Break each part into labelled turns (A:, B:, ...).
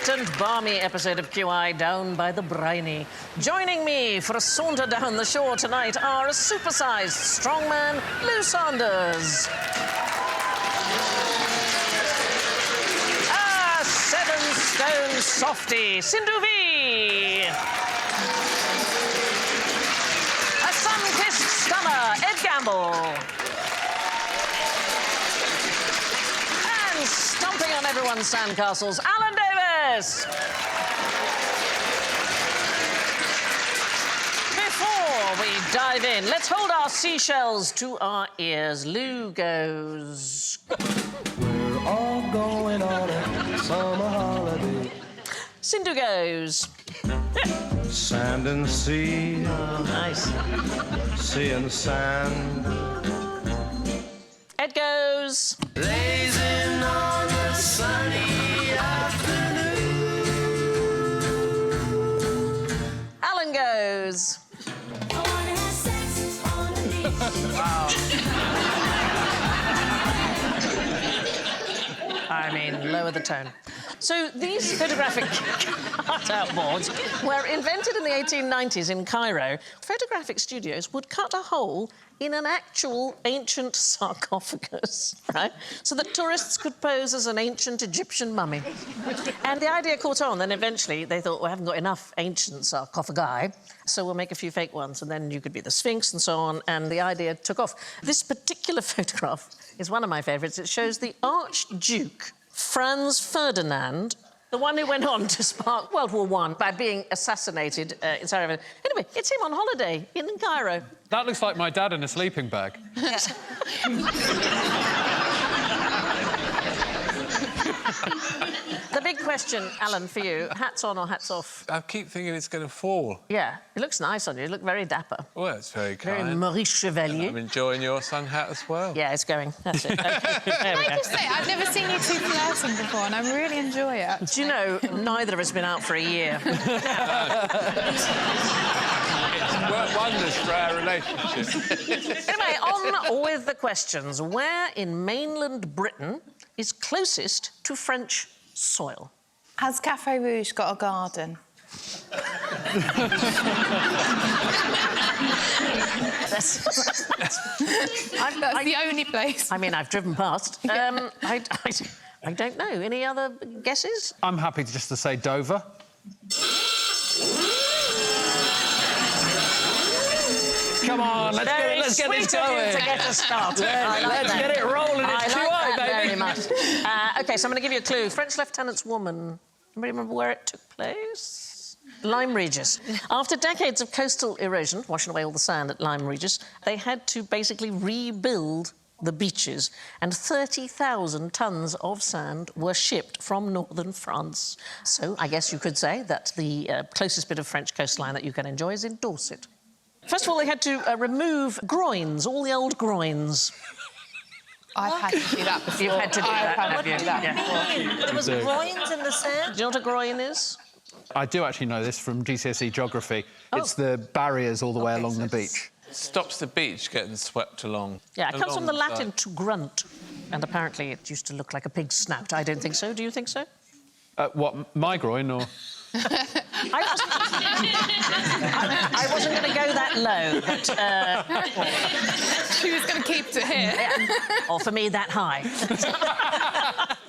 A: hot and balmy episode of QI down by the briny. Joining me for a saunter down the shore tonight are a supersized strongman, Lou Sanders. A 7-stone softie, Sindhu Vee. A sun-kissed stunner, Ed Gamble. And stomping on everyone's sandcastles, Alan Davis. Before we dive in, let's hold our seashells to our ears. Lou goes.
B: We're all going on a summer holiday.
A: Sindhu goes.
B: Sand and sea,
A: Oh, nice.
B: sea and sand.
A: Ed goes.
B: Blazing on a sunny afternoon.
A: Alan goes. Wow. I mean, lower the tone. So these photographic cut-out boards were invented in the 1890s in Cairo. Photographic studios would cut a hole in an actual ancient sarcophagus, right? So that tourists could pose as an ancient Egyptian mummy. And the idea caught on, then eventually they thought, we haven't got enough ancient sarcophagi, so we'll make a few fake ones, and then you could be the Sphinx and so on, and the idea took off. This particular photograph is one of my favourites. It shows the Archduke Franz Ferdinand, the one who went on to spark World War I by being assassinated in Sarajevo. Anyway, it's him on holiday in Cairo.
C: That looks like my dad in a sleeping bag.
A: The big question, Alan, for you, hats on or hats off?
D: I keep thinking it's going to fall.
A: Yeah, it looks nice on you. You look very dapper.
D: Well, it's very kind.
A: Very Maurice Chevalier.
D: I'm enjoying your sun hat as well.
A: Yeah, it's going. That's it. Okay. There we
E: Can I
A: go.
E: just say, I've never seen you two flirting before, and I really enjoy it.
A: Do you know, neither of us have been out for a year.
D: It's worked wonders for our relationship.
A: Anyway, on with the questions. Where in mainland Britain is closest to French soil?
E: Has Café Rouge got a garden?
A: That's
E: the only place.
A: I mean, I've driven past. I don't know. Any other guesses?
C: I'm happy just to say Dover. Come on, let's get this going.
A: To get us started.
C: Let's get it rolling. It's
A: I like that
C: baby.
A: very much. OK, so I'm going to give you a clue. French Lieutenant's woman. Anybody remember where it took place? Lyme Regis. After decades of coastal erosion, washing away all the sand at Lyme Regis, they had to basically rebuild the beaches, and 30,000 tonnes of sand were shipped from northern France. So I guess you could say that the closest bit of French coastline that you can enjoy is in Dorset. First of all, they had to remove groins, all the old groins.
E: I've had to do that before.
A: You've had to do that,
E: I've
A: have
E: had
A: you?
E: to do that
A: Yeah.
E: before.
F: There was groins in the sand?
A: Do you know what a groin is?
C: I do actually know this from GCSE geography. It's the barriers all the way along the beach.
D: Stops the beach getting swept along.
A: Yeah, it comes from the
D: alongside.
A: Latin to grunt, and apparently it used to look like a pig's snout. I don't think so. Do you think so?
C: What, my groin or...?
A: I wasn't going to go that low, but...
E: She was going to keep it here.
A: or for me, that high.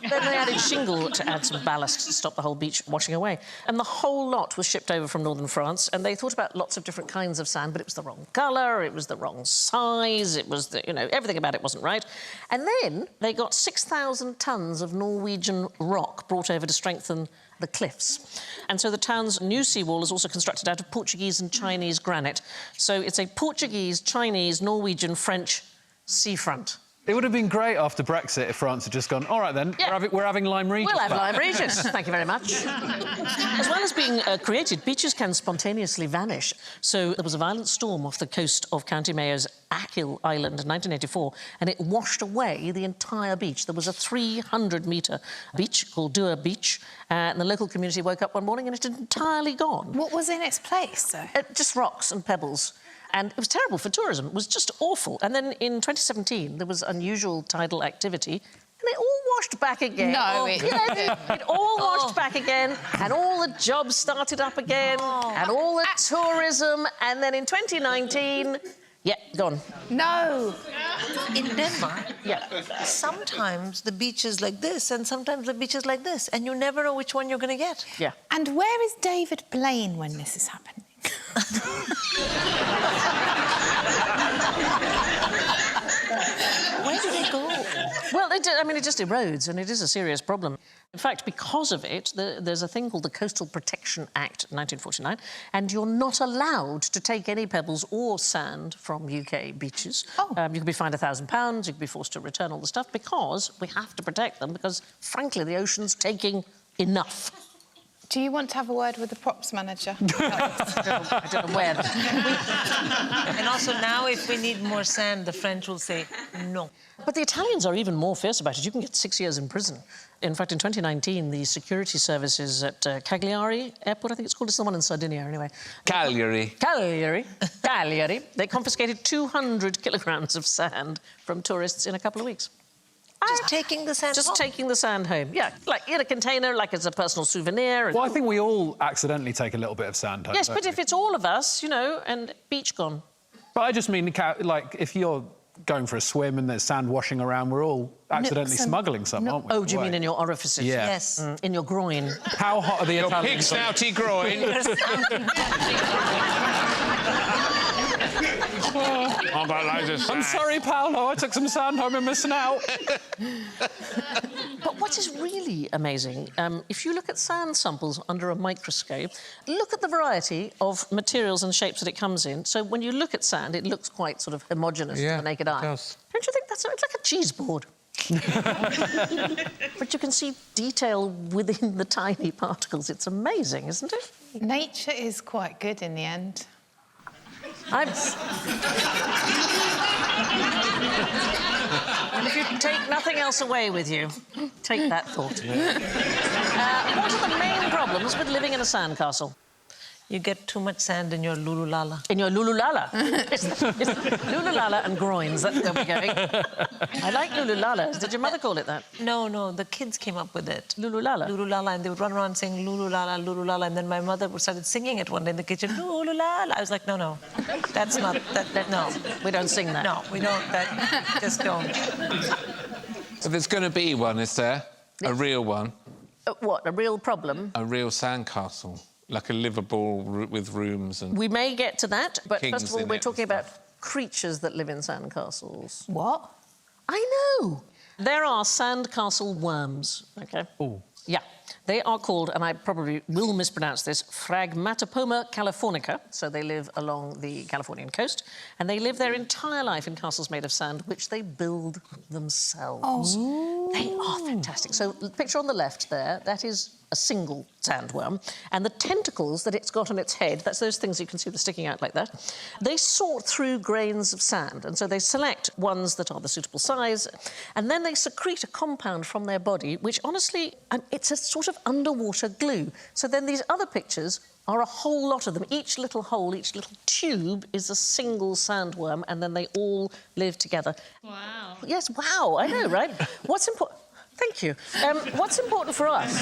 A: Then they added shingle to add some ballast to stop the whole beach washing away. And the whole lot was shipped over from northern France, and they thought about lots of different kinds of sand, but it was the wrong colour, it was the wrong size, it was the, you know, everything about it wasn't right. And then they got 6,000 tonnes of Norwegian rock brought over to strengthen the cliffs. And so the town's new seawall is also constructed out of Portuguese and Chinese granite. So it's a Portuguese, Chinese, Norwegian, French seafront.
C: It would have been great after Brexit if France had just gone, all right then,
A: Yeah.
C: we're having Lyme Regis.
A: We'll have
C: back."
A: Lyme Regis. Thank you very much. As well as being created, beaches can spontaneously vanish. So there was a violent storm off the coast of County Mayo's Achill Island in 1984, and it washed away the entire beach. There was a 300-metre beach called Dua Beach, and the local community woke up one morning and it had entirely gone.
E: What was in its place, though?
A: Just rocks and pebbles. And it was terrible for tourism. It was just awful. And then in 2017, there was unusual tidal activity, and it all washed back again.
E: No, it didn't.
A: It all washed back again, and all the jobs started up again, and all the tourism, and then in 2019... Yeah, gone.
E: No.
F: In Denmark,
A: Yeah.
F: sometimes the beach is like this and sometimes the beach is like this, and you never know which one you're going to get.
A: Yeah.
E: And where is David Blaine when this is happening?
F: Where do they go?
A: Well, it just erodes, and it is a serious problem. In fact, because of it, there's a thing called the Coastal Protection Act 1949, and you're not allowed to take any pebbles or sand from UK beaches.
E: Oh.
A: You can be fined £1,000, you can be forced to return all the stuff, because we have to protect them, because, frankly, the ocean's taking enough.
E: Do you want to have a word with the props manager?
A: I don't know where.
F: And also now, if we need more sand, the French will say no.
A: But the Italians are even more fierce about it. You can get 6 years in prison. In fact, in 2019, the security services at Cagliari Airport, I think it's called, it's the one in Sardinia, anyway.
D: Cagliari.
A: Cagliari. They confiscated 200 kilograms of sand from tourists in a couple of weeks.
F: Just taking the sand
A: Just
F: home.
A: taking the sand home, yeah. Like in a container, like as a personal souvenir. And...
C: Well, I think we all accidentally take a little bit of sand home.
A: Yes,
C: don't
A: but
C: we?
A: if it's all of us, you know, and beach gone.
C: But I just mean, like, if you're going for a swim and there's sand washing around, we're all accidentally smuggling some, aren't we?
A: Oh, do you
C: Away.
A: mean in your orifices?
C: Yeah.
F: Yes.
A: In your groin.
C: How hot are the
D: Your pig
C: Italians?
D: snouty groin. I've got loads of sand.
C: I'm sorry, Paolo, I took some sand home in my snout.
A: But what is really amazing, if you look at sand samples under a microscope, look at the variety of materials and shapes that it comes in. So when you look at sand, it looks quite sort of homogeneous to the naked eye.
D: it does.
A: Don't you think it's like a cheese board? But you can see detail within the tiny particles. It's amazing, isn't it?
E: Nature is quite good in the end.
A: And if you take nothing else away with you, take that thought. What are the main problems with living in a sandcastle?
F: You get too much sand in your lululala.
A: In your lululala. it's lululala and groins, that's where we're going. I like lululalas. Did your mother call it that?
F: No, the kids came up with it.
A: Lululala?
F: Lululala, and they would run around saying lululala, lululala, and then my mother started singing it one day in the kitchen, lululala. I was like, no, that's not, no.
A: We don't sing that.
F: No, we don't, just don't.
D: So there's going to be one, is there? A real one?
A: What, a real problem?
D: A real sandcastle? Like a livable with rooms and...
A: We may get to that, but
D: Kings
A: first of all,
D: in
A: we're
D: it
A: talking
D: and
A: about
D: stuff.
A: creatures that live in sandcastles.
E: What?
A: I know. There are sandcastle worms, OK?
C: Oh.
A: Yeah. They are called, and I probably will mispronounce this, Phragmatopoma californica. So they live along the Californian coast, and they live their entire life in castles made of sand, which they build themselves.
E: Oh.
A: They are fantastic. So the picture on the left there, that is a single sandworm, and the tentacles that it's got on its head, that's those things you can see that are sticking out like that, they sort through grains of sand, and so they select ones that are the suitable size, and then they secrete a compound from their body, which honestly, it's a sort of underwater glue. So then these other pictures are a whole lot of them. Each little hole, each little tube is a single sandworm, and then they all live together.
G: Wow.
A: Yes, wow, I know, right? What's important... Thank you. What's important for us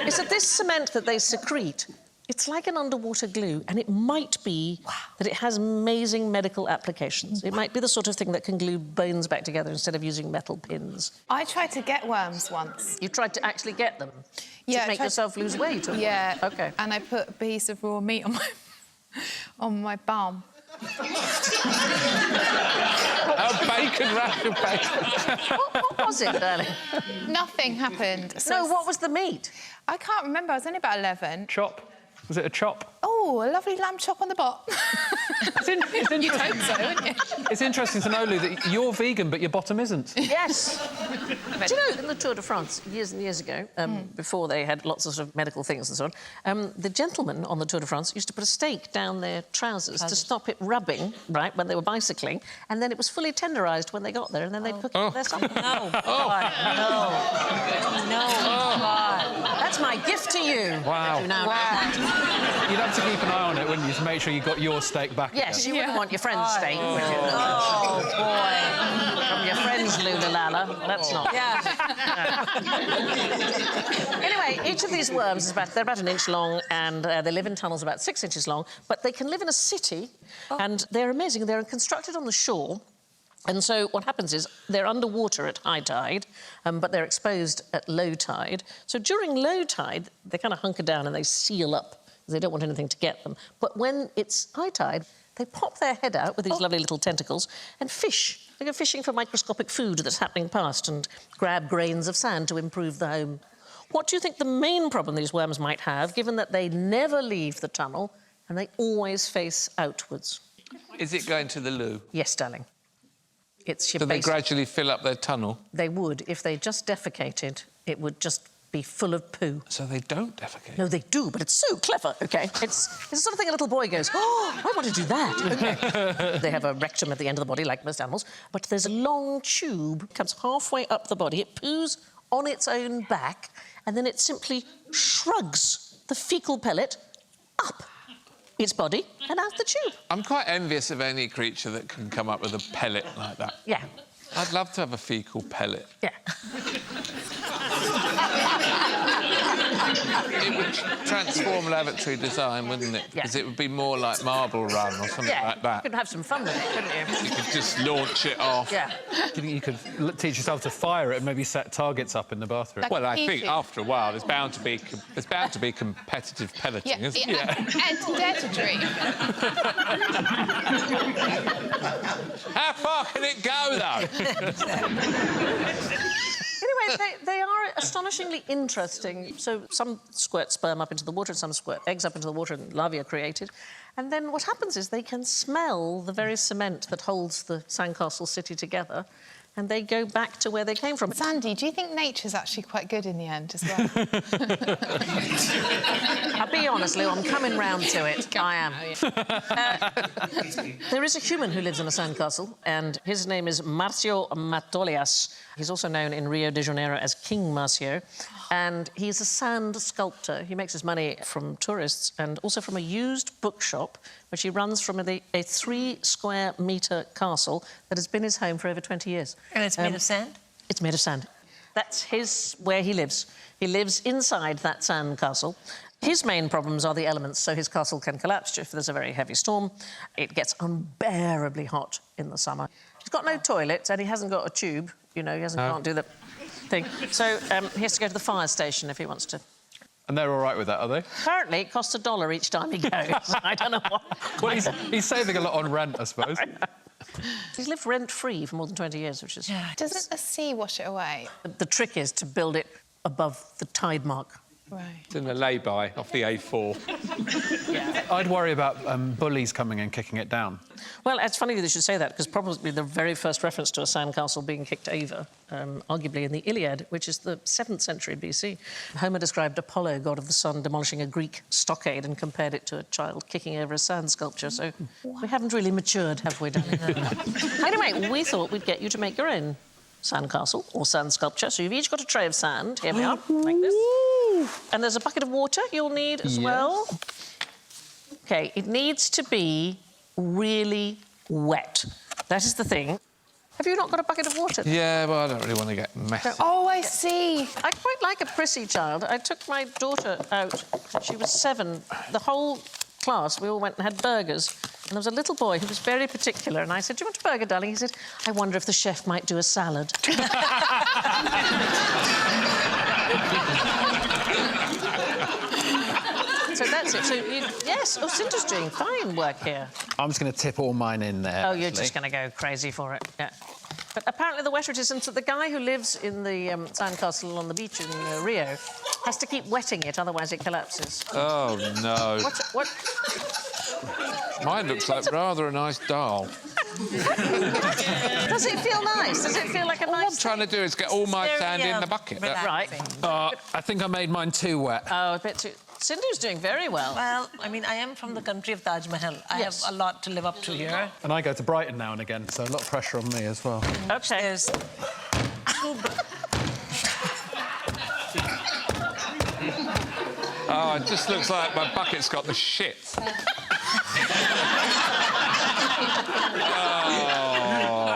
A: is that this cement that they secrete, it's like an underwater glue, and it might be that it has amazing medical applications. It might be the sort of thing that can glue bones back together instead of using metal pins.
E: I tried to get worms once.
A: You tried to actually get them?
E: Yeah,
A: To make yourself lose weight? Or...
E: Yeah.
A: OK.
E: And I put a piece of raw meat on my bum.
D: bacon, Russian bacon.
A: What was it, darling?
E: Nothing happened. So
A: No, what was the meat?
E: I can't remember. I was only about 11.
C: Chop. Was it a chop?
E: Oh, a lovely lamb chop on the bot.
C: It's interesting.
E: You'd hope so, wouldn't you?
C: It's interesting to know, Lou, that you're vegan, but your bottom isn't.
A: Yes. Do you know, in the Tour de France, years and years ago, before they had lots of sort of medical things and so on, the gentlemen on the Tour de France used to put a stake down their trousers to stop it rubbing, right, when they were bicycling, and then it was fully tenderised when they got there, and then they'd cook it for their supper.
F: No, God, no, God.
A: That's my gift to you.
C: Wow.
A: You now.
C: You'd have to keep an eye on it, wouldn't you, to make sure you got your steak back
A: Yes,
C: again.
A: you wouldn't want your friend's steak, would you?
F: Oh, boy.
A: From your friend's Lululala. Bella. Let's not.
F: Yeah.
A: Anyway, each of these worms is they're about an inch long, and they live in tunnels about 6 inches long, but they can live in a city, and they're amazing. They're constructed on the shore, and so what happens is they're underwater at high tide, but they're exposed at low tide. So during low tide, they kind of hunker down and they seal up. They don't want anything to get them. But when it's high tide, they pop their head out with these lovely little tentacles and fish. They go fishing for microscopic food that's happening past and grab grains of sand to improve the home. What do you think the main problem these worms might have, given that they never leave the tunnel and they always face outwards?
D: Is it going to the loo?
A: Yes, darling. It's your
D: Do they
A: base.
D: gradually fill up their tunnel?
A: They would. If they just defecated, it would just be full of poo.
D: So they don't defecate?
A: No, they do, but it's so clever, OK? It's the sort of thing a little boy goes, oh, I want to do that. OK. They have a rectum at the end of the body, like most animals, but there's a long tube, comes halfway up the body, it poos on its own back, and then it simply shrugs the faecal pellet up its body and out the tube.
D: I'm quite envious of any creature that can come up with a pellet like that.
A: Yeah.
D: I'd love to have a faecal pellet.
A: Yeah.
D: It would transform lavatory design, wouldn't it? Because it would be more like Marble Run or something like that.
A: You could have some fun with it, couldn't you?
D: You could just launch it off.
A: Yeah.
C: Do you think you could teach yourself to fire it and maybe set targets up in the bathroom?
E: Like
D: Well, I think
E: eating.
D: after a while there's bound to be competitive pelleting, isn't there?
E: Anti-predatory.
D: How far can it go, though?
A: Anyway, they are astonishingly interesting. So some squirt sperm up into the water, and some squirt eggs up into the water, and larvae are created. And then what happens is they can smell the very cement that holds the sandcastle city together, and they go back to where they came from.
E: Sandy, do you think nature's actually quite good in the end as well?
A: I'll be honest, Lou, I'm coming round to it. I am. There is a human who lives in a sandcastle, and his name is Marcio Matolias. He's also known in Rio de Janeiro as King Marcio, and he's a sand sculptor. He makes his money from tourists and also from a used bookshop, which he runs from a 3-square-metre castle that has been his home for over 20 years.
F: And it's made of sand?
A: It's made of sand. That's where he lives. He lives inside that sand castle. His main problems are the elements, so his castle can collapse if there's a very heavy storm. It gets unbearably hot in the summer. He's got no toilet and he hasn't got a tube. You know, can't do the thing. So he has to go to the fire station if he wants to.
C: And they're all right with that, are they?
A: Apparently, it costs $1 each time he goes. I don't know what.
C: Well, he's saving a lot on rent, I suppose.
A: He's lived rent-free for more than 20 years, which is...
E: Doesn't the sea wash it away?
A: The trick is to build it above the tide mark.
E: Right.
D: It's in a lay-by off the A4.
C: I'd worry about bullies coming and kicking it down.
A: Well, it's funny that you should say that, because probably the very first reference to a sandcastle being kicked over, arguably in the Iliad, which is the 7th century BC. Homer described Apollo, god of the sun, demolishing a Greek stockade and compared it to a child kicking over a sand sculpture. So we haven't really matured, have we, darling? Anyway, we thought we'd get you to make your own sandcastle or sand sculpture. So you've each got a tray of sand. Here we are, like this. And there's a bucket of water you'll need as well. OK, it needs to be really wet. That is the thing. Have you not got a bucket of water?
D: Yeah, well, I don't really want to get messy.
E: Oh, I see.
A: I quite like a prissy child. I took my daughter out. She was 7. The whole class, we all went and had burgers. And there was a little boy who was very particular. And I said, do you want a burger, darling? He said, I wonder if the chef might do a salad. So that's it. So, yes, Sindhu's doing fine work here.
C: I'm just going to tip all mine in there.
A: Oh, you're just going to go crazy for it, yeah. But apparently the wetter it is, and so the guy who lives in the sandcastle on the beach in Rio has to keep wetting it, otherwise it collapses.
D: Oh, no.
A: What?
D: Mine looks like rather a nice doll.
A: Does it feel nice? Does it feel like a
D: All I'm
A: nice...
D: trying to do is get all my sand in the bucket.
A: Right.
C: I think I made mine too wet.
A: Oh, a bit too... Sindhu's doing very well.
F: Well, I mean, I am from the country of Taj Mahal. I have a lot to live up to here.
C: And I go to Brighton now and again, so a lot of pressure on me as well.
A: OK.
F: There's...
D: Oh, it just looks like my bucket's got the shit.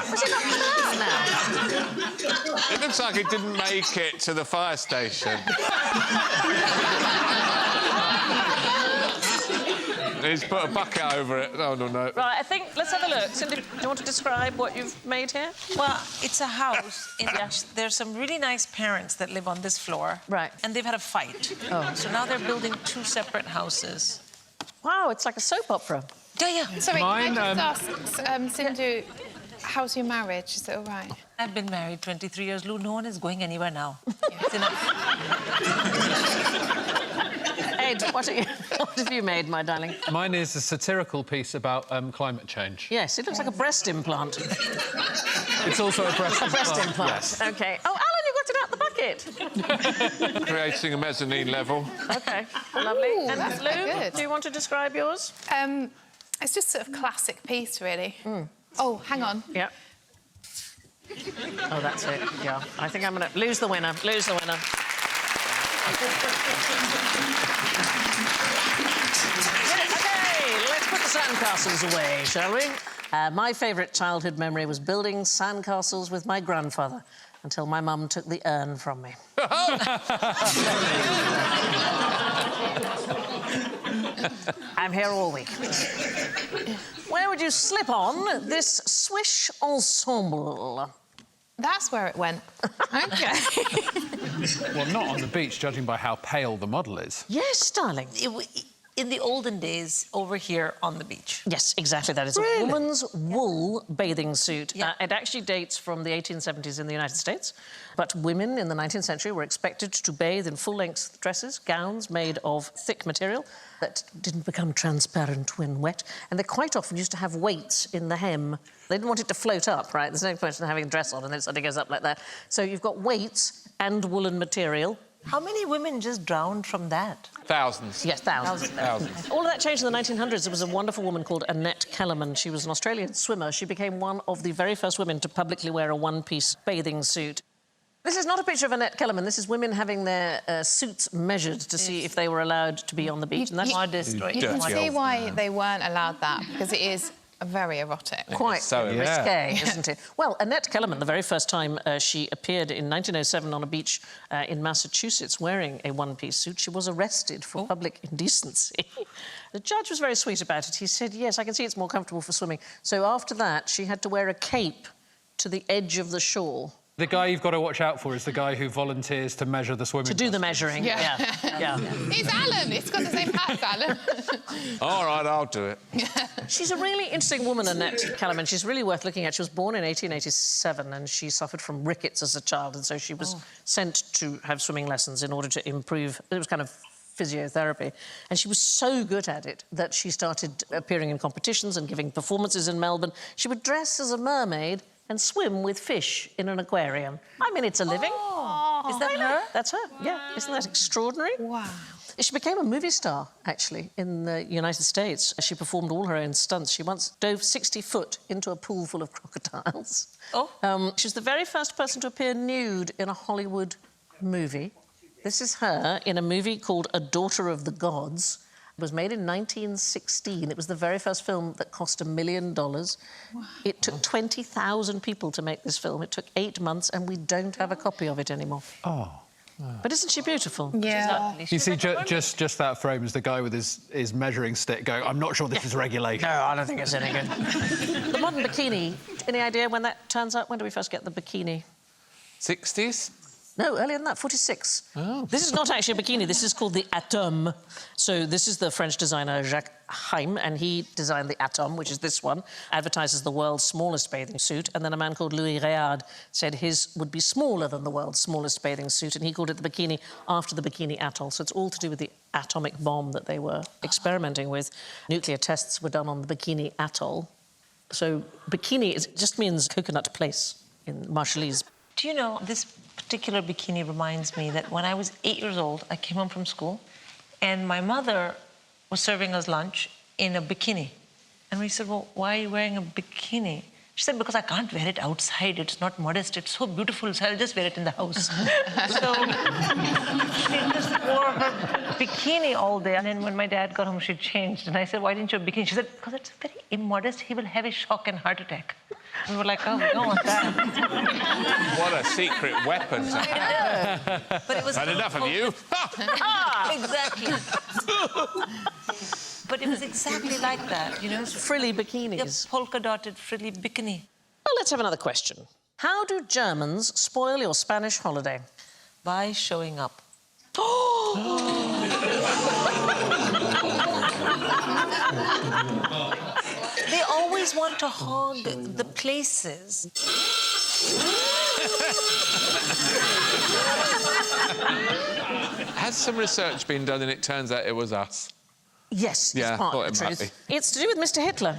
A: For How's it not come out now?
D: It looks like it didn't make it to the fire station. He's put a bucket over it. Oh, no.
A: Right, I think, let's have a look. Cindy, do you want to describe what you've made here?
F: Well, it's a house in which there's some really nice parents that live on this floor.
A: Right.
F: And they've had a fight.
A: Oh.
F: So now they're building 2 separate houses.
A: Wow, it's like a soap opera.
F: Yeah.
E: Sorry,
C: Mine,
E: can I just ask, Sindhu, how's your marriage? Is it all right?
F: I've been married 23 years, Lou. No one is going anywhere now. It's enough.
A: Ed, what have you made, my darling?
C: Mine is a satirical piece about climate change.
A: Yes, it looks like a breast implant.
C: It's also a breast implant.
A: Breast implant.
C: Yes.
A: OK. Oh, Alan, you got it out the bucket.
D: Creating a mezzanine level.
A: OK, lovely.
E: Ooh,
A: And
E: that's
A: Lou,
E: quite good.
A: do you want to describe yours?
E: It's just sort of classic piece, really. Oh, hang on.
A: Yeah. Oh, that's it. Yeah. I think I'm going to lose the winner. Lose the winner. OK, let's put the sandcastles away, shall we? My favourite childhood memory was building sandcastles with my grandfather until my mum took the urn from me. I'm here all week. Where would you slip on this swish ensemble?
E: That's where it went. OK.
C: Well, not on the beach, judging by how pale the model is.
A: Yes, darling.
F: In the olden days, over here on the beach.
A: Yes, exactly that. It's a woman's wool bathing suit.
F: Yeah.
A: It actually dates from the 1870s in the United States. But women in the 19th century were expected to bathe in full-length dresses, gowns made of thick material that didn't become transparent when wet. And they quite often used to have weights in the hem. They didn't want it to float up, right? There's no point in having a dress on and then it suddenly goes up like that. So you've got weights and woolen material.
F: How many women just drowned from that?
D: Thousands.
A: Yes, thousands. All of that changed in the 1900s. There was a wonderful woman called Annette Kellerman. She was an Australian swimmer. She became one of the very first women to publicly wear a one-piece bathing suit. This is not a picture of Annette Kellerman. This is women having their suits measured to see if they were allowed to be on the beach. And that's
F: Modest, right?
E: You can
D: Dirty
E: see
D: old
E: why they weren't allowed that, because it is very erotic.
A: quite
D: So,
A: risque, isn't it? Well, Annette Kellerman, the very first time she appeared in 1907 on a beach in Massachusetts wearing a one-piece suit, she was arrested for public indecency. The judge was very sweet about it. He said, yes, I can see it's more comfortable for swimming. So after that, she had to wear a cape to the edge of the shore.
C: The guy you've got to watch out for is the guy who volunteers to measure the swimming.
A: To do the measuring, yeah.
E: It's Alan. It's got the same hat as Alan.
D: All right, I'll do it.
A: She's a really interesting woman, Annette Kellerman. She's really worth looking at. She was born in 1887 and she suffered from rickets as a child, and so she was sent to have swimming lessons in order to improve. It was kind of physiotherapy. And she was so good at it that she started appearing in competitions and giving performances in Melbourne. She would dress as a mermaid and swim with fish in an aquarium. I mean, it's a living.
F: Is that her?
A: That's her, yeah. Isn't that extraordinary?
E: Wow.
A: She became a movie star, actually, in the United States. She performed all her own stunts. She once dove 60 foot into a pool full of crocodiles. She was the very first person to appear nude in a Hollywood movie. This is her in a movie called A Daughter of the Gods. It was made in 1916. It was the very first film that cost $1 million. Wow. It took 20,000 people to make this film. It took 8 months, and we don't have a copy of it anymore.
C: Oh.
A: But isn't she beautiful?
E: Yeah.
C: You see, just that frame is the guy with his measuring stick going, I'm not sure this is regulation.
A: No, I don't think it's any good. The modern bikini, any idea when that turns up? When do we first get the bikini?
D: 60s?
A: No, earlier than that, 46.
C: Oh.
A: This is not actually a bikini. This is called the Atom. So this is the French designer Jacques Haim, and he designed the Atom, which is this one, advertised as the world's smallest bathing suit. And then a man called Louis Réard said his would be smaller than the world's smallest bathing suit, and he called it the bikini after the Bikini Atoll. So it's all to do with the atomic bomb that they were experimenting with. Nuclear tests were done on the Bikini Atoll. So bikini just means coconut place in Marshallese.
F: Do you know, this particular bikini reminds me that when I was 8 years old, I came home from school and my mother was serving us lunch in a bikini. And we said, well, why are you wearing a bikini? She said, because I can't wear it outside. It's not modest. It's so beautiful, so I'll just wear it in the house. So she just wore her bikini all day. And then when my dad got home, she changed. And I said, why didn't you wear bikini? She said, because it's very immodest. He will have a shock and heart attack. We were like, oh, we don't want that.
D: What a secret weapon.
F: But it was
D: Had enough of you.
F: Exactly. But it was exactly like that, you know?
A: Frilly bikinis.
F: The polka-dotted frilly bikini.
A: Well, let's have another question. How do Germans spoil your Spanish holiday?
F: By showing up. They always want to hog the places.
D: Has some research been done and it turns out it was us?
A: Yes,
D: Yeah,
A: it's part
D: thought
A: of the
D: it might
A: truth. It's to do with Mr. Hitler.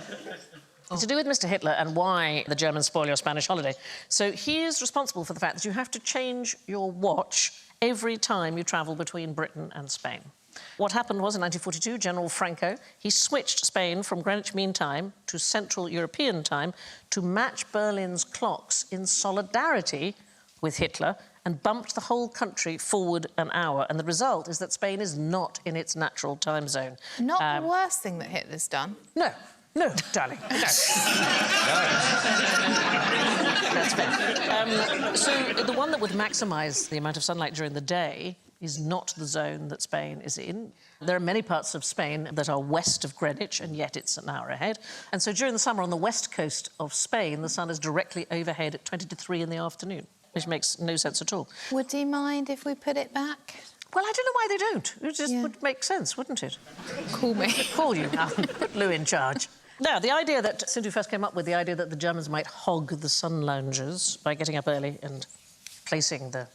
A: It's to do with Mr. Hitler and why the Germans spoil your Spanish holiday. So he is responsible for the fact that you have to change your watch every time you travel between Britain and Spain. What happened was, in 1942, General Franco, he switched Spain from Greenwich Mean Time to Central European Time to match Berlin's clocks in solidarity with Hitler and bumped the whole country forward an hour. And the result is that Spain is not in its natural time zone.
E: Not the worst thing that Hitler's done.
A: No, darling, no. That's fair. So the one that would maximise the amount of sunlight during the day is not the zone that Spain is in. There are many parts of Spain that are west of Greenwich, and yet it's an hour ahead. And so during the summer on the west coast of Spain, the sun is directly overhead at 20 to 3 in the afternoon, which makes no sense at all.
E: Would he mind if we put it back?
A: Well, I don't know why they don't. It just would make sense, wouldn't it?
E: Call me.
A: Call you now. Put Lou in charge. Now, the idea that Sindhu first came up with, the idea that the Germans might hog the sun loungers by getting up early and placing the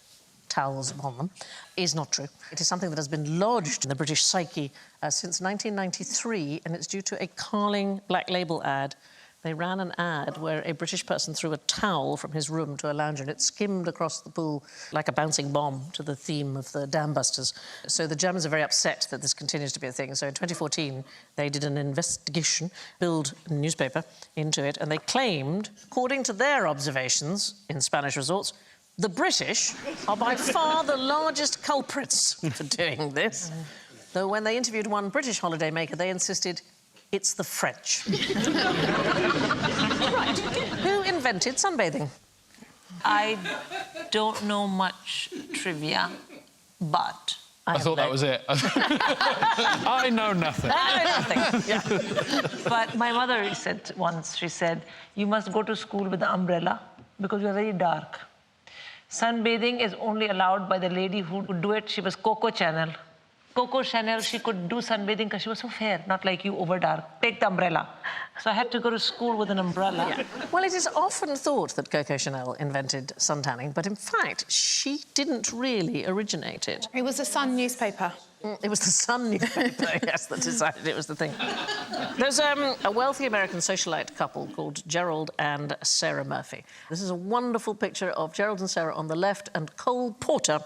A: towels upon them, is not true. It is something that has been lodged in the British psyche since 1993, and it's due to a Carling Black Label ad. They ran an ad where a British person threw a towel from his room to a lounger, and it skimmed across the pool like a bouncing bomb to the theme of the Dam Busters. So the Germans are very upset that this continues to be a thing. So in 2014, they did an investigation, billed a newspaper into it, and they claimed, according to their observations in Spanish resorts, the British are by far the largest culprits for doing this. Though when they interviewed one British holidaymaker, they insisted it's the French. Right. Who invented sunbathing?
F: I don't know much trivia, but...
C: I thought that was it. I know nothing.
A: I know nothing. Yeah.
F: But my mother said once, she said, you must go to school with the umbrella because you're very dark. Sunbathing is only allowed by the lady who would do it. She was Coco Chanel. Coco Chanel, she could do sunbathing because she was so fair, not like you, over dark. Take the umbrella. So I had to go to school with an umbrella.
A: Yeah. Well, it is often thought that Coco Chanel invented suntanning, but in fact, she didn't really originate it.
E: It was a Sun newspaper.
A: It was the Sun newspaper, yes, that decided it was the thing. There's a wealthy American socialite couple called Gerald and Sarah Murphy. This is a wonderful picture of Gerald and Sarah on the left and Cole Porter,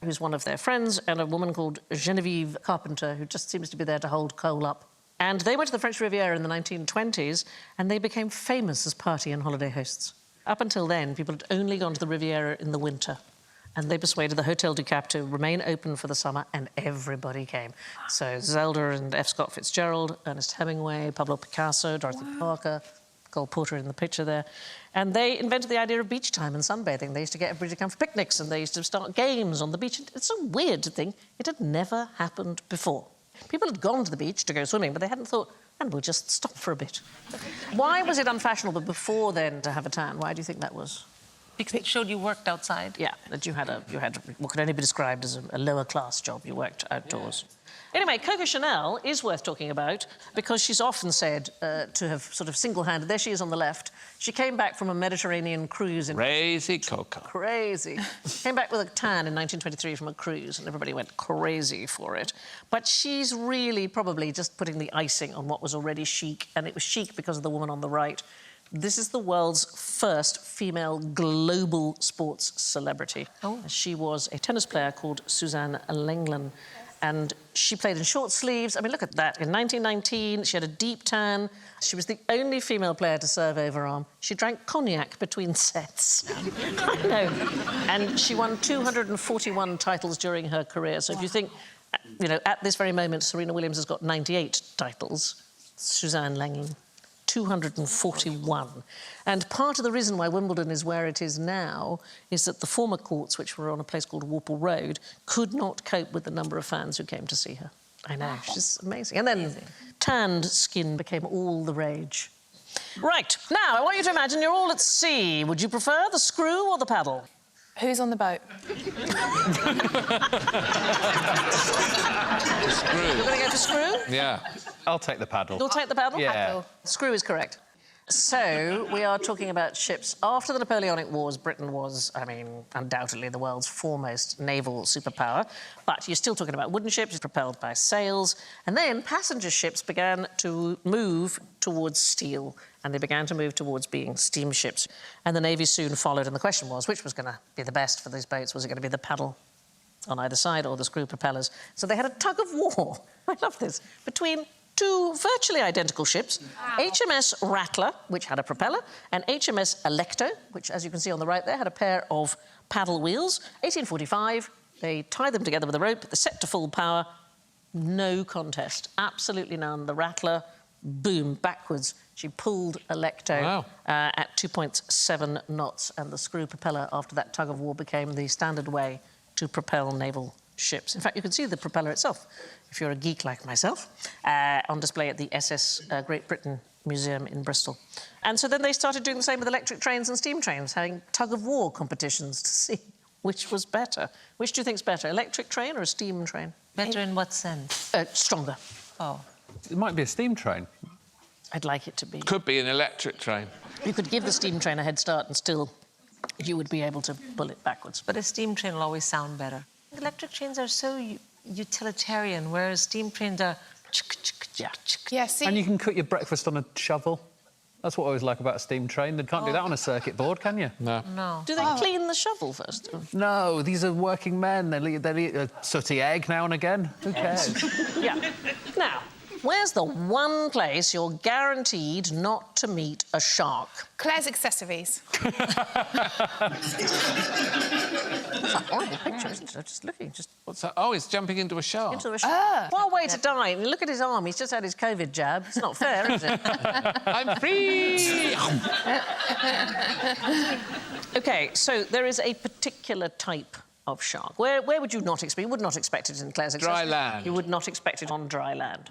A: who's one of their friends, and a woman called Genevieve Carpenter, who just seems to be there to hold Cole up. And they went to the French Riviera in the 1920s, and they became famous as party and holiday hosts. Up until then, people had only gone to the Riviera in the winter, and they persuaded the Hotel du Cap to remain open for the summer, and everybody came. So Zelda and F. Scott Fitzgerald, Ernest Hemingway, Pablo Picasso, Dorothy Parker, Cole Porter in the picture there. And they invented the idea of beach time and sunbathing. They used to get everybody to come for picnics, and they used to start games on the beach. It's so weird to think it had never happened before. People had gone to the beach to go swimming, but they hadn't thought, and we'll just stop for a bit. Why was it unfashionable before then to have a tan? Why do you think that was?
F: Because it showed you worked outside.
A: Yeah, that you had what could only be described as a lower class job. You worked outdoors. Anyway, Coco Chanel is worth talking about because she's often said to have sort of single-handed... There she is on the left. She came back from a Mediterranean cruise in...
D: Crazy Coco.
A: Crazy. Came back with a tan in 1923 from a cruise, and everybody went crazy for it. But she's really probably just putting the icing on what was already chic, and it was chic because of the woman on the right. This is the world's first female global sports celebrity. Oh. She was a tennis player called Suzanne Lenglen. and she played in short sleeves. I mean, look at that. In 1919, she had a deep tan. She was the only female player to serve overarm. She drank cognac between sets. I know. And she won 241 titles during her career. So if you think, you know, at this very moment, Serena Williams has got 98 titles. Suzanne Langin, 241. And part of the reason why Wimbledon is where it is now is that the former courts, which were on a place called Warple Road, could not cope with the number of fans who came to see her. I know, she's amazing. And then tanned skin became all the rage. Right, now I want you to imagine you're all at sea. Would you prefer the screw or the paddle?
E: Who's on the boat?
D: Screw.
A: You're going to go for screw?
D: Yeah.
C: I'll take the paddle.
A: You'll take the paddle?
C: Yeah.
A: Paddle. Screw is correct. So, we are talking about ships. After the Napoleonic Wars, Britain was, I mean, undoubtedly the world's foremost naval superpower. But you're still talking about wooden ships propelled by sails. And then passenger ships began to move towards steel, and they began to move towards being steamships. And the Navy soon followed, and the question was, which was going to be the best for these boats? Was it going to be the paddle on either side or the screw propellers? So they had a tug of war, I love this, between two virtually identical ships, HMS Rattler, which had a propeller, and HMS Alecto, which, as you can see on the right there, had a pair of paddle wheels. 1845, they tied them together with a rope, they're set to full power, no contest, absolutely none. The Rattler, boom, backwards. She pulled Alecto at 2.7 knots, and the screw propeller, after that tug of war, became the standard way to propel naval ships. In fact, you can see the propeller itself, if you're a geek like myself, on display at the SS Great Britain Museum in Bristol. And so then they started doing the same with electric trains and steam trains, having tug-of-war competitions to see which was better. Which do you think's better, electric train or a steam train?
F: Better in what sense?
A: Stronger.
F: Oh.
C: It might be a steam train.
A: I'd like it to be.
D: Could be an electric train.
A: You could give the steam train a head start and still you would be able to pull it backwards.
F: But a steam train will always sound better. Electric trains are so utilitarian, whereas steam trains are...
E: Yeah, see...
C: And you can cook your breakfast on a shovel. That's what I always like about a steam train. They can't do that on a circuit board, can you?
D: No.
F: No.
A: Do they clean the shovel first?
C: No, these are working men. They'll eat a sooty egg now and again. Who cares?
A: Yeah. Now, where's the one place you're guaranteed not to meet a shark?
E: Claire's Accessories.
A: That's a horrible picture, isn't it? I'm just looking,
D: What's that? Oh, he's jumping into a shark.
A: into a shark. What a way to die. And look at his arm. He's just had his COVID jab. It's not fair, is it?
D: I'm free!
A: OK, so there is a particular type of shark. Where would you not expect? You would not expect it in Claire's Accessories.
D: Dry land.
A: You would not expect it on dry land.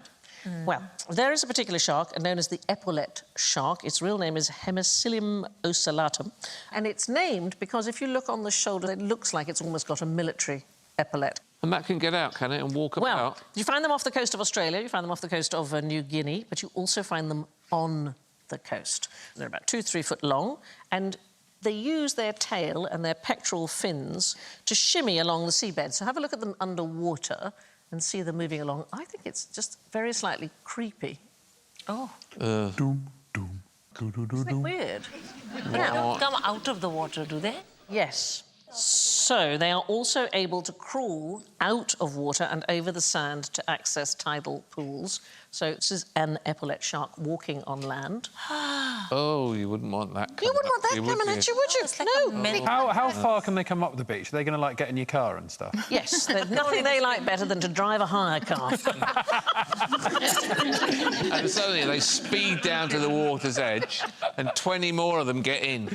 A: Well, there is a particular shark known as the epaulet shark. Its real name is Hemicillium ocellatum. And it's named because if you look on the shoulder, it looks like it's almost got a military epaulette.
D: And that can get out, can it, and walk
A: Well,
D: about?
A: you find them off the coast of Australia, you find them off the coast of New Guinea, but you also find them on the coast. They're about 2-3 foot long, and they use their tail and their pectoral fins to shimmy along the seabed. So have a look at them underwater and see them moving along. I think it's just very slightly creepy.
F: Oh.
C: Doom, doom,
A: Isn't it weird?
F: Now, come out of the water, do they?
A: Yes. So they are also able to crawl out of water and over the sand to access tidal pools. So this is an epaulet shark walking on land.
D: Oh, you wouldn't want that coming
A: You wouldn't want that
D: up,
A: coming at you, would you?
F: It's like
A: No.
F: a mini...
C: How far can they come up the beach? Are they going to, like, get in your car and stuff?
A: Yes, there's nothing they like better than to drive a hire car.
D: And suddenly they speed down to the water's edge and 20 more of them get in.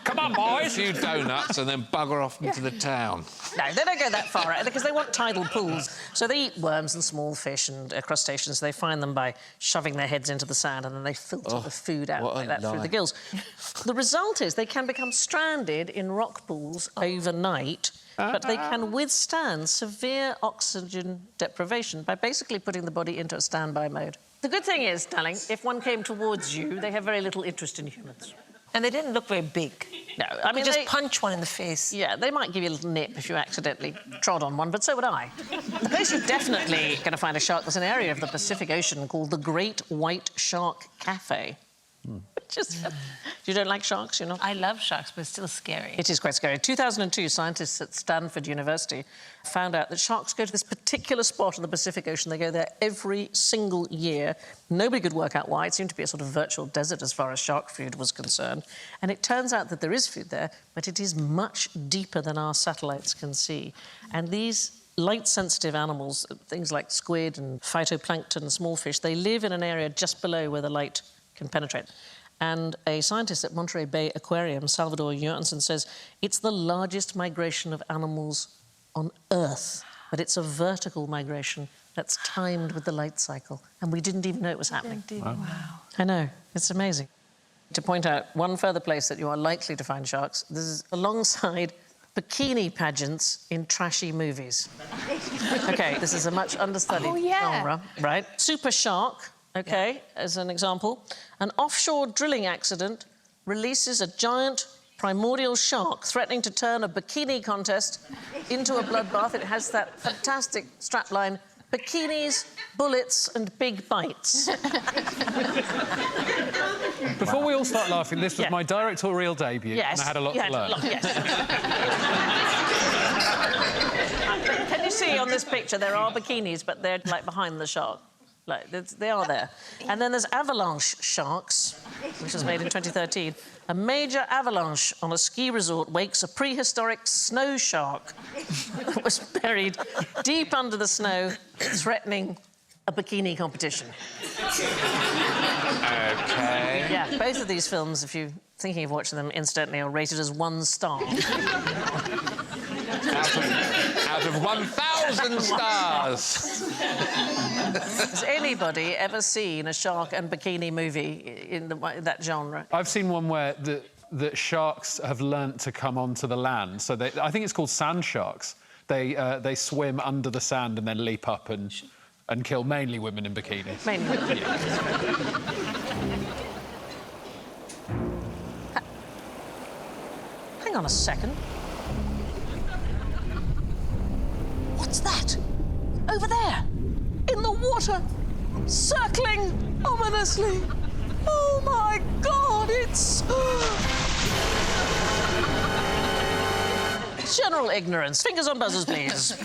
C: Come on,
D: A
C: boys!
D: few donuts and then bugger off into the town.
A: No, they don't go that far out because they want tidal pools. So they eat worms and small fish and crustaceans. They find them by shoving their heads into the sand and then they filter the food out like that through the gills. The result is they can become stranded in rock pools overnight, but they can withstand severe oxygen deprivation by basically putting the body into a standby mode. The good thing is, darling, if one came towards you, they have very little interest in humans.
F: And they didn't look very big.
A: No, I mean,
F: just punch one in the face.
A: Yeah, they might give you a little nip if you accidentally trod on one, but so would I. The place you're definitely going to find a shark, there's an area of the Pacific Ocean called the Great White Shark Cafe. You don't like sharks, you're not?
F: I love sharks, but it's still scary.
A: It is quite scary. In 2002, scientists at Stanford University found out that sharks go to this particular spot in the Pacific Ocean. They go there every single year. Nobody could work out why. It seemed to be a sort of virtual desert as far as shark food was concerned. And it turns out that there is food there, but it is much deeper than our satellites can see. And these light-sensitive animals, things like squid and phytoplankton and small fish, they live in an area just below where the light can penetrate. And a scientist at Monterey Bay Aquarium, Salvador Johansson, says it's the largest migration of animals on Earth, but it's a vertical migration that's timed with the light cycle. And we didn't even know it was happening.
F: Wow.
A: I know, it's amazing. To point out one further place that you are likely to find sharks, this is alongside bikini pageants in trashy movies. OK, this is a much understudied genre, right? Super Shark, OK, as an example. An offshore drilling accident releases a giant primordial shark threatening to turn a bikini contest into a bloodbath. It has that fantastic strapline, bikinis, bullets and big bites.
C: Before we all start laughing, this was my directorial debut, and I had a lot to learn.
A: Can you see on this picture, there are bikinis, but they're, like, behind the shark. Like, they are there. And then there's avalanche sharks, which was made in 2013. A major avalanche on a ski resort wakes a prehistoric snow shark that was buried deep under the snow, threatening a bikini competition.
D: OK.
A: Yeah, both of these films, if you're thinking of watching them, incidentally, are rated as 1 star.
D: Out of 1,000 stars.
A: Has anybody ever seen a shark and bikini movie in that genre?
C: I've seen one where the sharks have learnt to come onto the land. So I think it's called sand sharks. They swim under the sand and then leap up and kill mainly women in bikinis.
A: Mainly women.
C: Yeah.
A: Hang on a second. What's that? Over there, in the water, circling ominously. Oh, my God, it's... General ignorance. Fingers on buzzers, please. I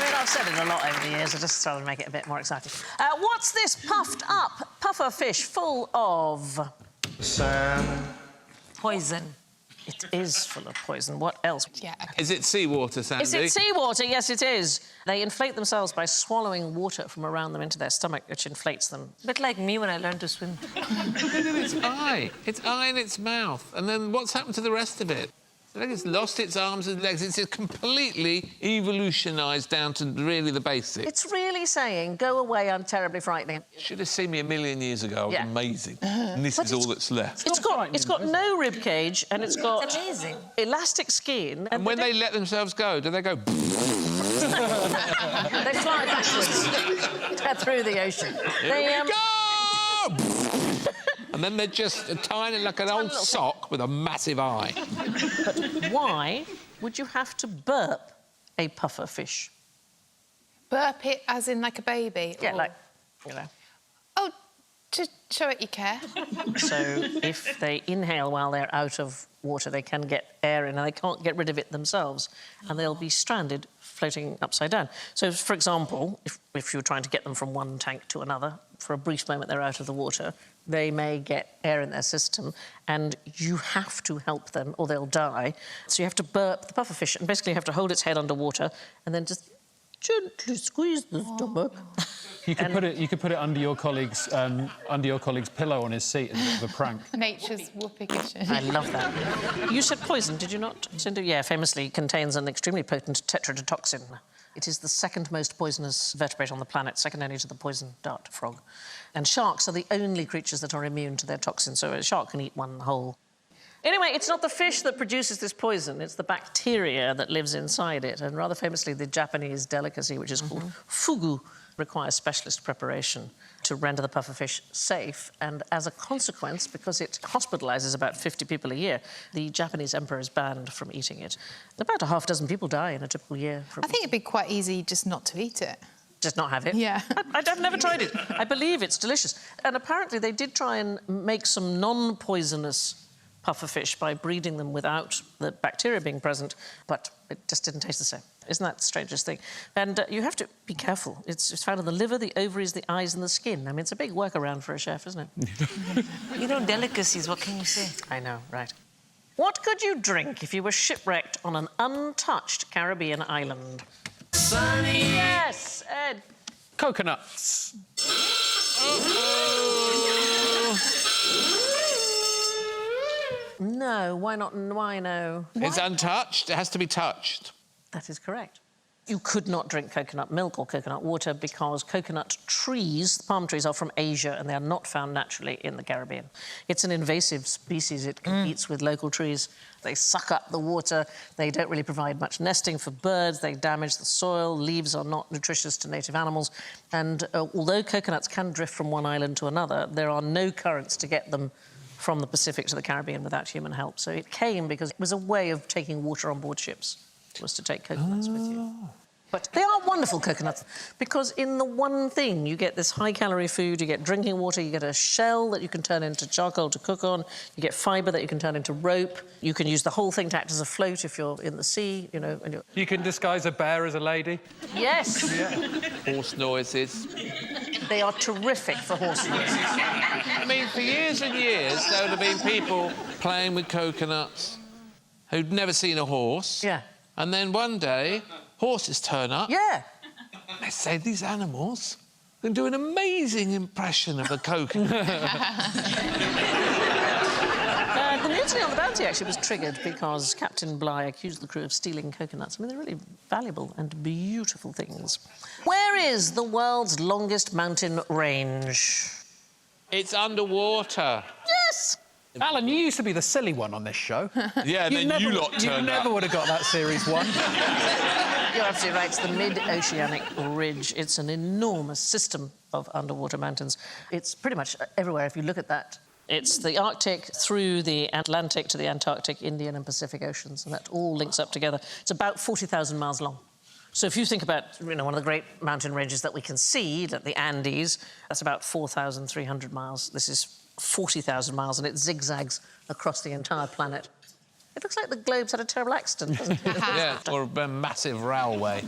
A: mean, I've said it a lot over the years. I just try to make it a bit more exciting. What's this puffed up puffer fish full of?
B: Sand.
F: Poison.
A: It is full of poison. What else?
E: Yeah, OK.
D: Is it seawater, Sandy?
A: Is it seawater? Yes, it is. They inflate themselves by swallowing water from around them into their stomach, which inflates them.
F: A bit like me when I learned to swim.
D: Look at its eye. Its eye and its mouth. And then what's happened to the rest of it? I think it's lost its arms and legs. It's completely evolutionised down to really the basics.
A: It's really saying, go away, I'm terribly frightening.
D: Should have seen me a million years ago. I was amazing. And this is all that's left.
A: It's got no rib cage and it's got
F: It's amazing.
A: elastic skin.
D: And when they let themselves go, do they go...
A: They fly backwards through the ocean.
D: Here we go! And then they're just a tiny, like an old sock with a massive eye.
A: But why would you have to burp a puffer fish?
E: Burp it as in like a baby?
A: Yeah,
E: or...
A: like, you know.
E: Oh, to show it you care.
A: So if they inhale while they're out of water, they can get air in and they can't get rid of it themselves and they'll be stranded floating upside down. So, for example, if you're trying to get them from one tank to another, for a brief moment they're out of the water, they may get air in their system and you have to help them or they'll die. So you have to burp the pufferfish and basically you have to hold its head underwater and then just gently squeeze the stomach.
C: You could put it under your colleague's pillow on his seat as a bit of a prank.
E: Nature's whoopee cushion.
A: I love that. You said poison, did you not, Sindhu? Yeah, famously contains an extremely potent tetrodotoxin. It is the second most poisonous vertebrate on the planet, second only to the poison dart frog. And sharks are the only creatures that are immune to their toxin, so a shark can eat one whole. Anyway, it's not the fish that produces this poison, it's the bacteria that lives inside it. And rather famously, the Japanese delicacy, which is called fugu, requires specialist preparation to render the pufferfish safe. And as a consequence, because it hospitalises about 50 people a year, the Japanese emperor is banned from eating it. About 6 people die in a typical year.
E: I think it'd be quite easy just not to eat it.
A: Did not have it.
E: Yeah.
A: I've never tried it. I believe it's delicious. And apparently they did try and make some non-poisonous pufferfish by breeding them without the bacteria being present, but it just didn't taste the same. Isn't that the strangest thing? And you have to be careful. It's found in the liver, the ovaries, the eyes and the skin. I mean, it's a big workaround for a chef, isn't it?
F: You know, delicacies, what can you say?
A: I know, right. What could you drink if you were shipwrecked on an untouched Caribbean island? Sunny! Yes, Ed.
C: Coconuts.
A: No, why not? Why no?
D: It's untouched. It has to be touched.
A: That is correct. You could not drink coconut milk or coconut water because coconut trees, the palm trees, are from Asia and they are not found naturally in the Caribbean. It's an invasive species. It competes with local trees. They suck up the water. They don't really provide much nesting for birds. They damage the soil. Leaves are not nutritious to native animals. And although coconuts can drift from one island to another, there are no currents to get them from the Pacific to the Caribbean without human help. So it came because it was a way of taking water on board ships, was to take coconuts with you. But they are wonderful coconuts because in the one thing you get this high-calorie food, you get drinking water, you get a shell that you can turn into charcoal to cook on, you get fibre that you can turn into rope, you can use the whole thing to act as a float if you're in the sea, you know. And
C: You can disguise a bear as a lady.
A: Yes.
D: Horse noises.
A: They are terrific for horse noises.
D: I mean, for years and years, there would have been people playing with coconuts who'd never seen a horse.
A: Yeah.
D: And then one day, horses turn up.
A: Yeah.
D: They say these animals can do an amazing impression of a coconut.
A: The mutiny on the Bounty actually was triggered because Captain Bligh accused the crew of stealing coconuts. I mean, they're really valuable and beautiful things. Where is the world's longest mountain range?
D: It's underwater.
A: Yes!
C: Alan, you used to be the silly one on this show.
D: Yeah, and then you lot
C: You
D: turned
C: never
D: up.
C: would have got that series one.
A: You're absolutely right. It's the Mid Oceanic Ridge. It's an enormous system of underwater mountains. It's pretty much everywhere if you look at that. It's the Arctic through the Atlantic to the Antarctic, Indian and Pacific Oceans, and that all links up together. It's about 40,000 miles long. So if you think about, you know, one of the great mountain ranges that we can see, like the Andes, that's about 4,300 miles. This is 40,000 miles, and it zigzags across the entire planet. It looks like the globe's had a terrible accident, doesn't it?
D: Yeah, or a massive railway.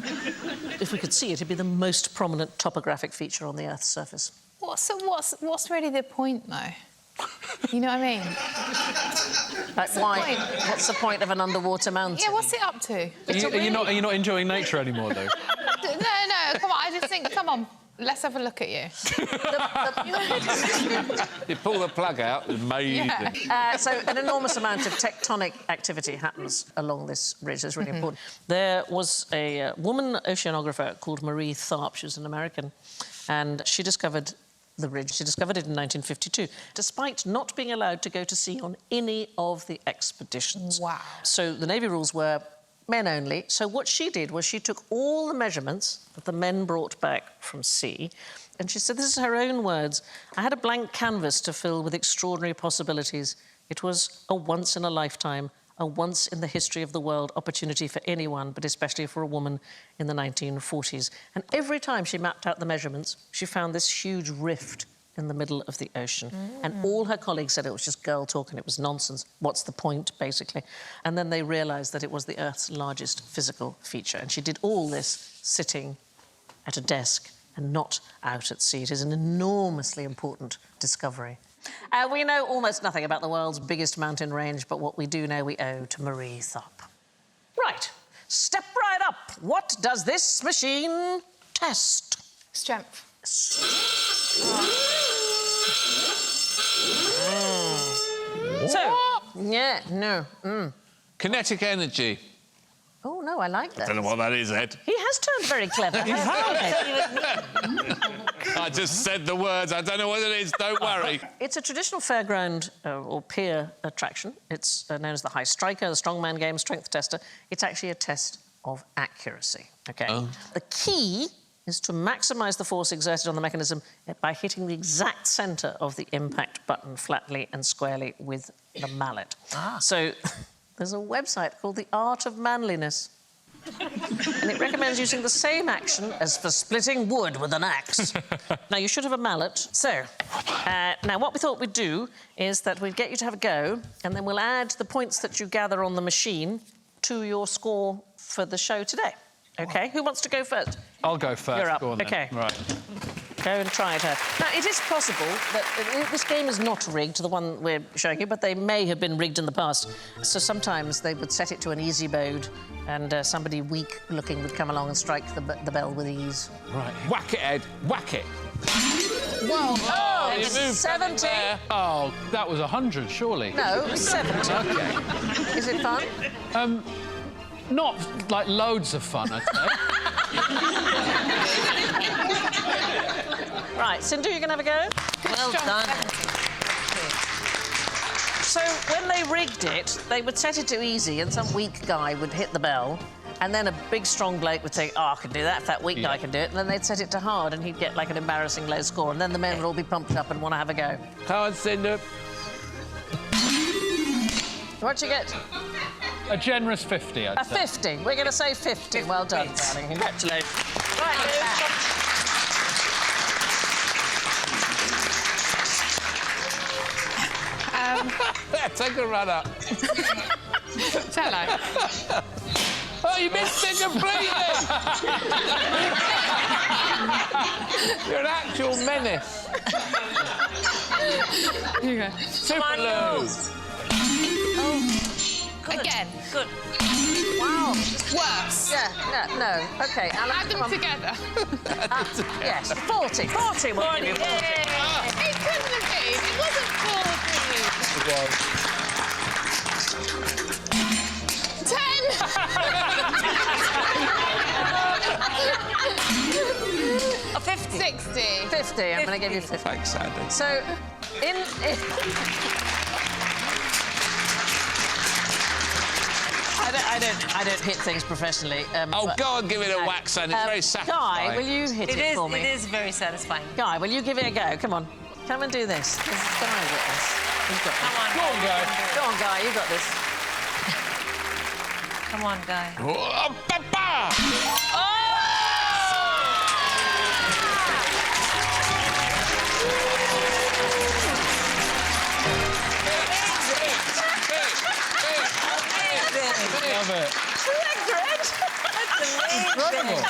A: If we could see it, it'd be the most prominent topographic feature on the Earth's surface.
E: What's really the point, though? You know what I mean?
A: Like, why? What's the point of an underwater mountain?
E: Yeah, what's it up to?
C: Are you not enjoying nature anymore, though?
E: No, come on, I just think, come on, let's have a look at you.
D: You pull the plug out, it's amazing.
E: Yeah.
A: So an enormous amount of tectonic activity happens along this ridge. That's really important. There was a woman oceanographer called Marie Tharp. She was an American, and she discovered the ridge. She discovered it in 1952, despite not being allowed to go to sea on any of the expeditions.
E: Wow.
A: So the Navy rules were men only. So what she did was she took all the measurements that the men brought back from sea, and she said, this is her own words, I had a blank canvas to fill with extraordinary possibilities. It was a once-in-a-lifetime, a once-in-the-history of the world opportunity for anyone, but especially for a woman in the 1940s. And every time she mapped out the measurements, she found this huge rift in the middle of the ocean. And all her colleagues said it was just girl talk and it was nonsense. What's the point, basically? And then they realised that it was the Earth's largest physical feature. And she did all this sitting at a desk and not out at sea. It is an enormously important discovery. We know almost nothing about the world's biggest mountain range, but what we do know we owe to Marie Tharp. Right, step right up. What does this machine test?
E: Strength.
A: So, yeah, no.
D: Kinetic energy.
A: Oh, no, I like that.
D: I don't know what that is, Ed.
A: He has turned very clever.
D: I just said the words. I don't know what it is. Don't worry.
A: It's a traditional fairground or pier attraction. It's known as the high striker, the strongman game, strength tester. It's actually a test of accuracy, OK?
D: Oh.
A: The key is to maximise the force exerted on the mechanism by hitting the exact centre of the impact button flatly and squarely with the mallet. So there's a website called The Art of Manliness. and it recommends using the same action as for splitting wood with an axe. Now, you should have a mallet. So, now what we thought we'd do is that we'd get you to have a go, and then we'll add the points that you gather on the machine to your score for the show today. OK? Who wants to go first?
C: I'll go first.
A: You're up.
C: Go on, then.
A: OK.
C: Right.
A: Go and try it out. Now, it is possible that this game is not rigged, the one we're showing you, but they may have been rigged in the past. So sometimes they would set it to an easy mode, and somebody weak-looking would come along and strike the bell with ease.
C: Right.
D: Whack it, Ed. Whack it.
A: Whoa! Oh,
D: you moved
A: 70.
D: there.
C: Oh, that was 100, surely.
A: No, 70.
C: OK.
A: Is it fun?
C: Not, like, loads of fun, I'd say.
A: Right, Sindhu, you can have a go?
F: Well done.
A: So when they rigged it, they would set it to easy, and some weak guy would hit the bell, and then a big, strong bloke would think, oh, I can do that if that weak guy can do it, and then they'd set it to hard, and he'd get, like, an embarrassing low score, and then the men would all be pumped up and want to have a go.
D: Come on, Sindhu.
A: What'd you get?
C: A generous 50, I'd
A: A
C: say.
A: 50. We're going to say 50. Well done, darling. Congratulations. Right, Lou.
D: Take a run up.
E: Hello.
D: Oh, you missed it completely! You're an actual menace.
E: Here you go.
D: Super Lou.
E: Again.
A: Good. Wow.
E: Worse.
A: Yeah, no. OK, Alan,
E: Add them
A: come on.
E: together.
A: Yes, 40. 40 will give you 40.
E: It couldn't have been. It wasn't 40.
A: 50.
E: 60.
A: 50. I'm going to give you 50.
D: Thanks, Sandy.
A: So, I don't hit things professionally.
D: Oh,
A: but-
D: go on, give it a whack, Sandy. It's very satisfying.
A: Guy, will you hit it for me?
F: It is very satisfying.
A: Guy, will you give it a go? Come on. Come and do this. This is Guy with this. You've got
F: Come
A: this.
F: on.
C: Go on, Guy.
A: Go on, Guy, you got this.
F: Come on, Guy.
D: Oh, ba-ba!
C: Love it. Incredible.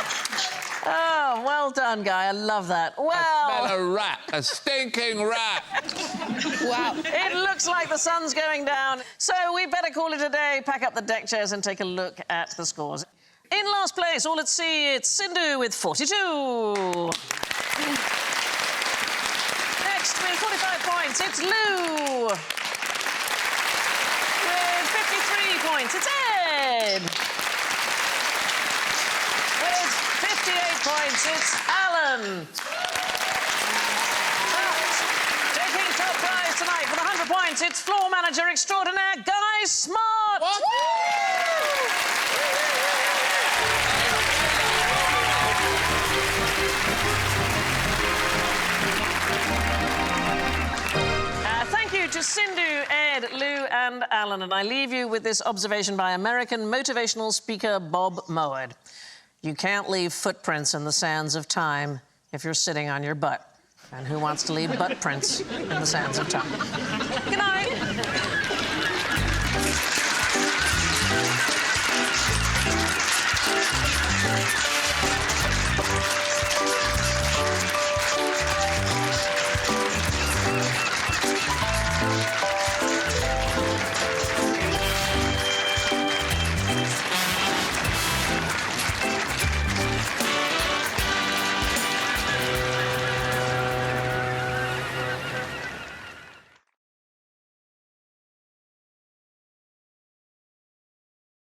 A: Oh, well done, Guy. I love that.
D: Smell
A: Well,
D: a rat, a stinking rat.
E: Wow.
A: it looks like the sun's going down. So we better call it a day, pack up the deck chairs and take a look at the scores. In last place, all at sea, it's Sindhu with 42. Next, with 45 points, it's Lou. With 53 points, it's Ed. With 58 points, it's Alan. But taking top prize tonight with 100 points, it's floor manager extraordinaire Guy Smart.
D: What?
A: Thank you to Sindhu, Ed, Lou and Alan, and I leave you with this observation by American motivational speaker Bob Mowat. You can't leave footprints in the sands of time if you're sitting on your butt. And who wants to leave butt prints in the sands of time?